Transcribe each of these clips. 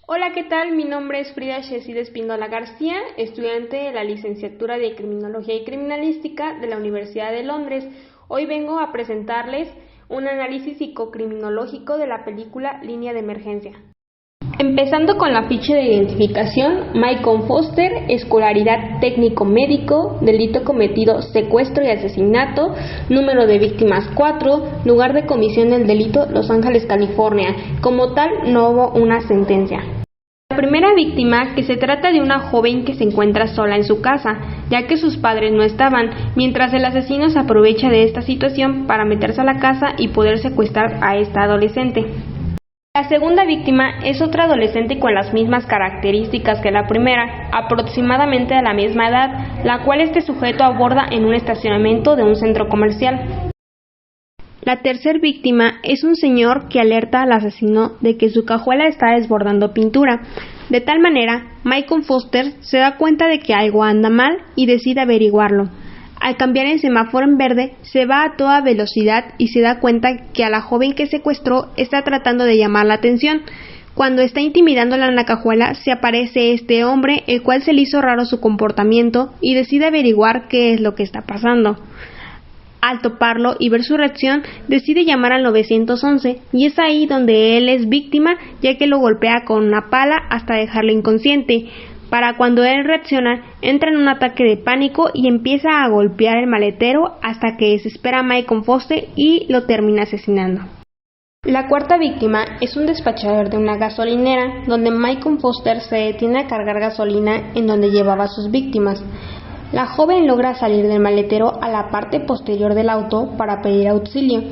Hola, ¿qué tal? Mi nombre es Frida Shessida Espíndola García, estudiante de la licenciatura de Criminología y Criminalística de la Universidad de Londres. Hoy vengo a presentarles un análisis psicocriminológico de la película Línea de Emergencia. Empezando con la ficha de identificación, Michael Foster, escolaridad técnico-médico, delito cometido secuestro y asesinato, número de víctimas 4, lugar de comisión del delito Los Ángeles, California. Como tal, no hubo una sentencia. La primera víctima, que se trata de una joven que se encuentra sola en su casa, ya que sus padres no estaban, mientras el asesino se aprovecha de esta situación para meterse a la casa y poder secuestrar a esta adolescente. La segunda víctima es otra adolescente con las mismas características que la primera, aproximadamente a la misma edad, la cual este sujeto aborda en un estacionamiento de un centro comercial. La tercera víctima es un señor que alerta al asesino de que su cajuela está desbordando pintura. De tal manera, Michael Foster se da cuenta de que algo anda mal y decide averiguarlo. Al cambiar el semáforo en verde, se va a toda velocidad y se da cuenta que a la joven que secuestró está tratando de llamar la atención. Cuando está intimidándola en la cajuela, se aparece este hombre, el cual se le hizo raro su comportamiento y decide averiguar qué es lo que está pasando. Al toparlo y ver su reacción, decide llamar al 911 y es ahí donde él es víctima, ya que lo golpea con una pala hasta dejarlo inconsciente. Para cuando él reacciona, entra en un ataque de pánico y empieza a golpear el maletero hasta que desespera a Michael Foster y lo termina asesinando. La cuarta víctima es un despachador de una gasolinera, donde Michael Foster se detiene a cargar gasolina en donde llevaba a sus víctimas. La joven logra salir del maletero a la parte posterior del auto para pedir auxilio.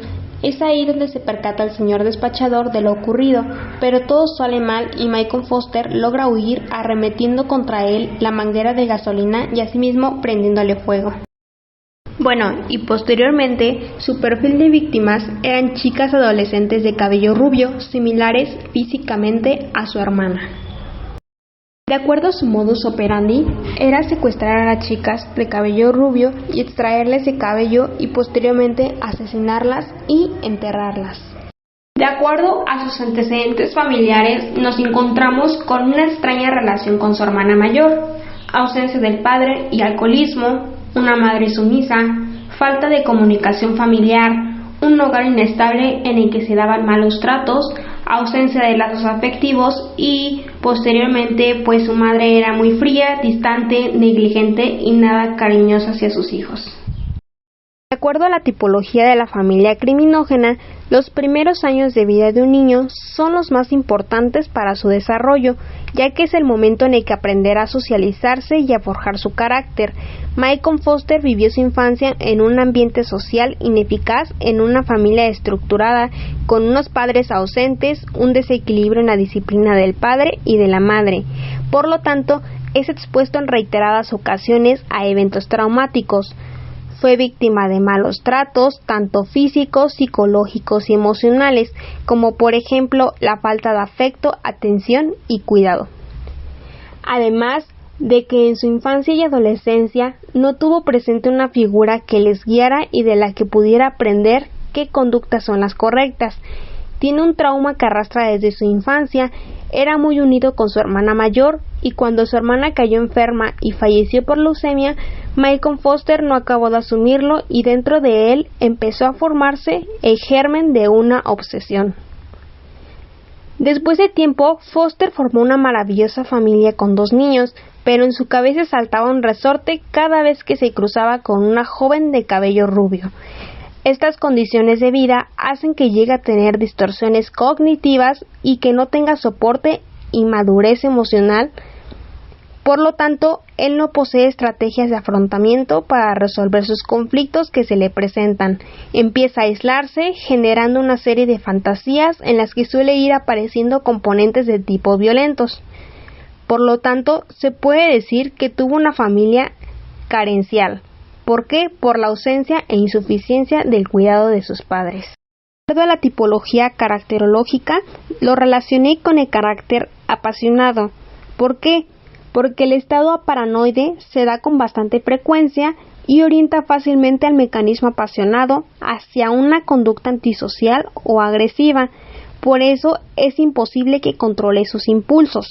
Es ahí donde se percata el señor despachador de lo ocurrido, pero todo sale mal y Michael Foster logra huir arremetiendo contra él la manguera de gasolina y asimismo prendiéndole fuego. Bueno, y posteriormente su perfil de víctimas eran chicas adolescentes de cabello rubio, similares físicamente a su hermana. De acuerdo a su modus operandi, era secuestrar a las chicas de cabello rubio y extraerles el cabello y posteriormente asesinarlas y enterrarlas. De acuerdo a sus antecedentes familiares, nos encontramos con una extraña relación con su hermana mayor, ausencia del padre y alcoholismo, una madre sumisa, falta de comunicación familiar, un hogar inestable en el que se daban malos tratos, ausencia de lazos afectivos y posteriormente pues su madre era muy fría, distante, negligente y nada cariñosa hacia sus hijos. De acuerdo a la tipología de la familia criminógena, los primeros años de vida de un niño son los más importantes para su desarrollo, ya que es el momento en el que aprenderá a socializarse y a forjar su carácter. Michael Foster vivió su infancia en un ambiente social ineficaz, en una familia estructurada, con unos padres ausentes, un desequilibrio en la disciplina del padre y de la madre. Por lo tanto, es expuesto en reiteradas ocasiones a eventos traumáticos. Fue víctima de malos tratos, tanto físicos, psicológicos y emocionales, como por ejemplo la falta de afecto, atención y cuidado. Además de que en su infancia y adolescencia no tuvo presente una figura que les guiara y de la que pudiera aprender qué conductas son las correctas. Tiene un trauma que arrastra desde su infancia, era muy unido con su hermana mayor y cuando su hermana cayó enferma y falleció por leucemia, Michael Foster no acabó de asumirlo y dentro de él empezó a formarse el germen de una obsesión. Después de tiempo, Foster formó una maravillosa familia con 2 niños, pero en su cabeza saltaba un resorte cada vez que se cruzaba con una joven de cabello rubio. Estas condiciones de vida hacen que llegue a tener distorsiones cognitivas y que no tenga soporte y madurez emocional. Por lo tanto, él no posee estrategias de afrontamiento para resolver sus conflictos que se le presentan. Empieza a aislarse, generando una serie de fantasías en las que suele ir apareciendo componentes de tipo violentos. Por lo tanto, se puede decir que tuvo una familia carencial. ¿Por qué? Por la ausencia e insuficiencia del cuidado de sus padres. De acuerdo a la tipología caracterológica, lo relacioné con el carácter apasionado. ¿Por qué? Porque el estado paranoide se da con bastante frecuencia y orienta fácilmente al mecanismo apasionado hacia una conducta antisocial o agresiva. Por eso es imposible que controle sus impulsos.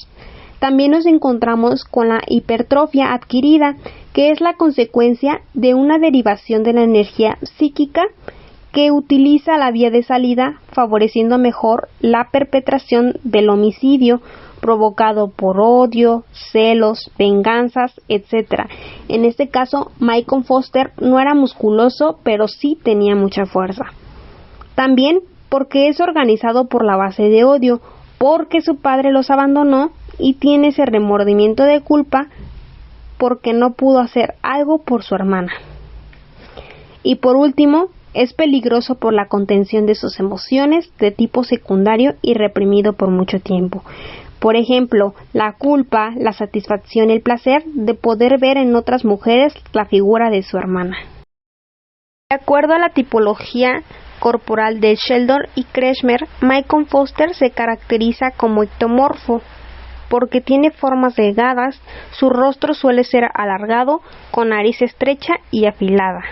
También nos encontramos con la hipertrofia adquirida, que es la consecuencia de una derivación de la energía psíquica que utiliza la vía de salida, favoreciendo mejor la perpetración del homicidio provocado por odio, celos, venganzas, etc. En este caso, Michael Foster no era musculoso, pero sí tenía mucha fuerza. También porque es organizado por la base de odio, porque su padre los abandonó y tiene ese remordimiento de culpa porque no pudo hacer algo por su hermana. Y por último, es peligroso por la contención de sus emociones de tipo secundario y reprimido por mucho tiempo. Por ejemplo, la culpa, la satisfacción y el placer de poder ver en otras mujeres la figura de su hermana. De acuerdo a la tipología corporal de Sheldon y Kretschmer, Michael Foster se caracteriza como ectomorfo porque tiene formas delgadas, su rostro suele ser alargado, con nariz estrecha y afilada.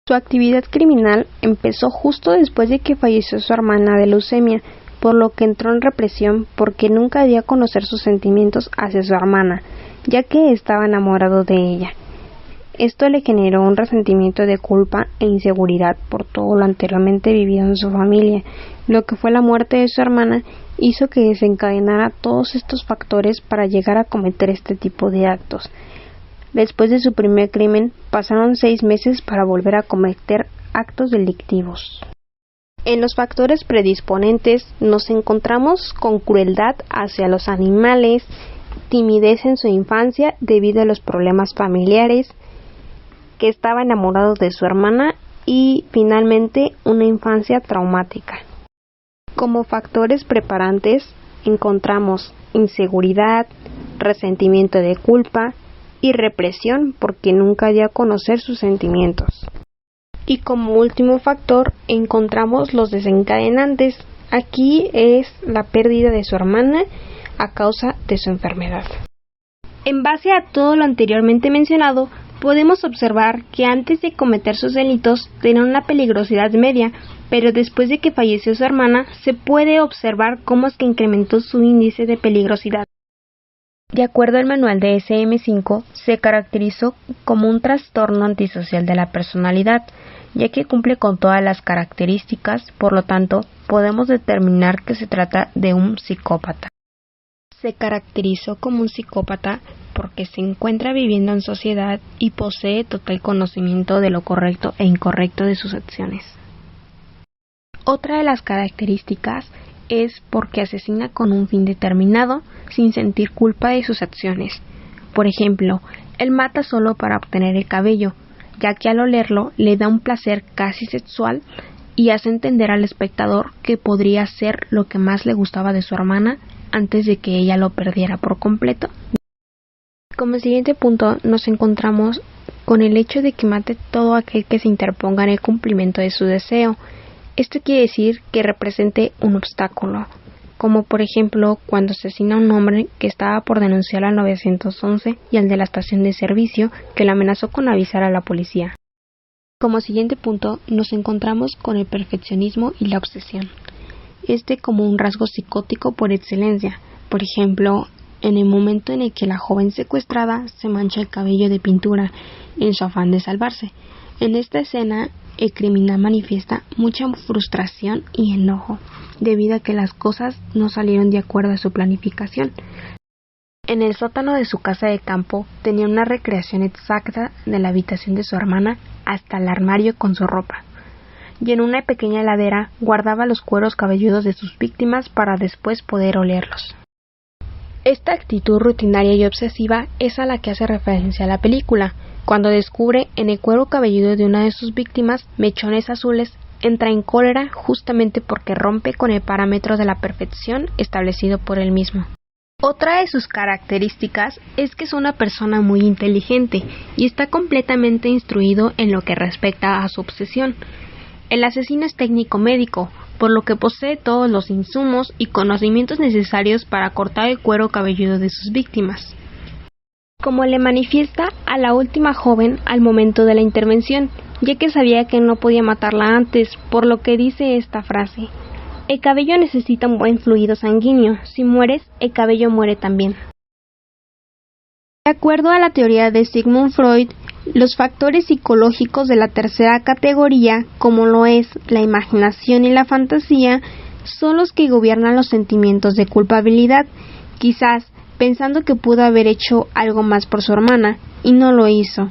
Su actividad criminal empezó justo después de que falleció su hermana de leucemia, por lo que entró en represión porque nunca dio a conocer sus sentimientos hacia su hermana, ya que estaba enamorado de ella. Esto le generó un resentimiento de culpa e inseguridad por todo lo anteriormente vivido en su familia. Lo que fue la muerte de su hermana hizo que desencadenara todos estos factores para llegar a cometer este tipo de actos. Después de su primer crimen, pasaron 6 meses para volver a cometer actos delictivos. En los factores predisponentes nos encontramos con crueldad hacia los animales, timidez en su infancia debido a los problemas familiares, que estaba enamorado de su hermana y finalmente una infancia traumática. Como factores preparantes encontramos inseguridad, resentimiento de culpa y represión porque nunca dio a conocer sus sentimientos. Y como último factor encontramos los desencadenantes. Aquí es la pérdida de su hermana a causa de su enfermedad. En base a todo lo anteriormente mencionado, podemos observar que antes de cometer sus delitos tenía una peligrosidad media, pero después de que falleció su hermana se puede observar cómo es que incrementó su índice de peligrosidad. De acuerdo al manual de DSM-5, se caracterizó como un trastorno antisocial de la personalidad, ya que cumple con todas las características, por lo tanto, podemos determinar que se trata de un psicópata. Se caracterizó como un psicópata porque se encuentra viviendo en sociedad y posee total conocimiento de lo correcto e incorrecto de sus acciones. Otra de las características es porque asesina con un fin determinado, sin sentir culpa de sus acciones. Por ejemplo, él mata solo para obtener el cabello, ya que al olerlo le da un placer casi sexual y hace entender al espectador que podría ser lo que más le gustaba de su hermana antes de que ella lo perdiera por completo. Como siguiente punto nos encontramos con el hecho de que mate todo aquel que se interponga en el cumplimiento de su deseo. Esto quiere decir que represente un obstáculo, como por ejemplo cuando asesina a un hombre que estaba por denunciar al 911 y al de la estación de servicio que lo amenazó con avisar a la policía. Como siguiente punto nos encontramos con el perfeccionismo y la obsesión. Como un rasgo psicótico por excelencia. Por ejemplo, en el momento en el que la joven secuestrada se mancha el cabello de pintura en su afán de salvarse. En esta escena, el criminal manifiesta mucha frustración y enojo, debido a que las cosas no salieron de acuerdo a su planificación. En el sótano de su casa de campo tenía una recreación exacta de la habitación de su hermana hasta el armario con su ropa. Y en una pequeña heladera guardaba los cueros cabelludos de sus víctimas para después poder olerlos. Esta actitud rutinaria y obsesiva es a la que hace referencia la película. Cuando descubre en el cuero cabelludo de una de sus víctimas mechones azules, entra en cólera justamente porque rompe con el parámetro de la perfección establecido por él mismo. Otra de sus características es que es una persona muy inteligente y está completamente instruido en lo que respecta a su obsesión. El asesino es técnico médico, por lo que posee todos los insumos y conocimientos necesarios para cortar el cuero cabelludo de sus víctimas, como le manifiesta a la última joven al momento de la intervención, ya que sabía que no podía matarla antes, por lo que dice esta frase: El cabello necesita un buen fluido sanguíneo. Si mueres, el cabello muere también. De acuerdo a la teoría de Sigmund Freud, los factores psicológicos de la tercera categoría, como lo es la imaginación y la fantasía, son los que gobiernan los sentimientos de culpabilidad, quizás pensando que pudo haber hecho algo más por su hermana, y no lo hizo.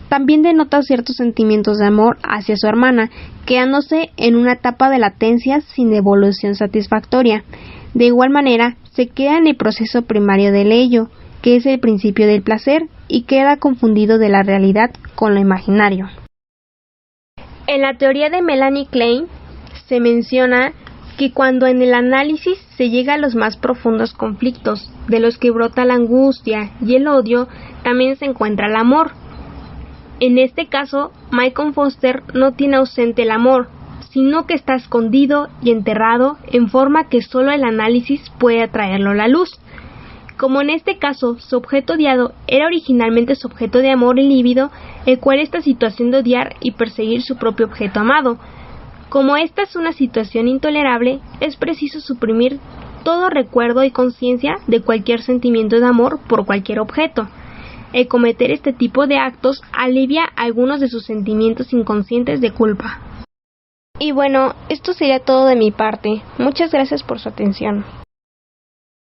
También denota ciertos sentimientos de amor hacia su hermana, quedándose en una etapa de latencia sin evolución satisfactoria. De igual manera, se queda en el proceso primario del ello, que es el principio del placer, y queda confundido de la realidad con lo imaginario. En la teoría de Melanie Klein se menciona que cuando en el análisis se llega a los más profundos conflictos, de los que brota la angustia y el odio, también se encuentra el amor. En este caso, Michael Foster no tiene ausente el amor, sino que está escondido y enterrado en forma que solo el análisis puede traerlo a la luz. Como en este caso, su objeto odiado era originalmente su objeto de amor y líbido, el cual está situación de odiar y perseguir su propio objeto amado. Como esta es una situación intolerable, es preciso suprimir todo recuerdo y conciencia de cualquier sentimiento de amor por cualquier objeto. El cometer este tipo de actos alivia algunos de sus sentimientos inconscientes de culpa. Y bueno, esto sería todo de mi parte. Muchas gracias por su atención.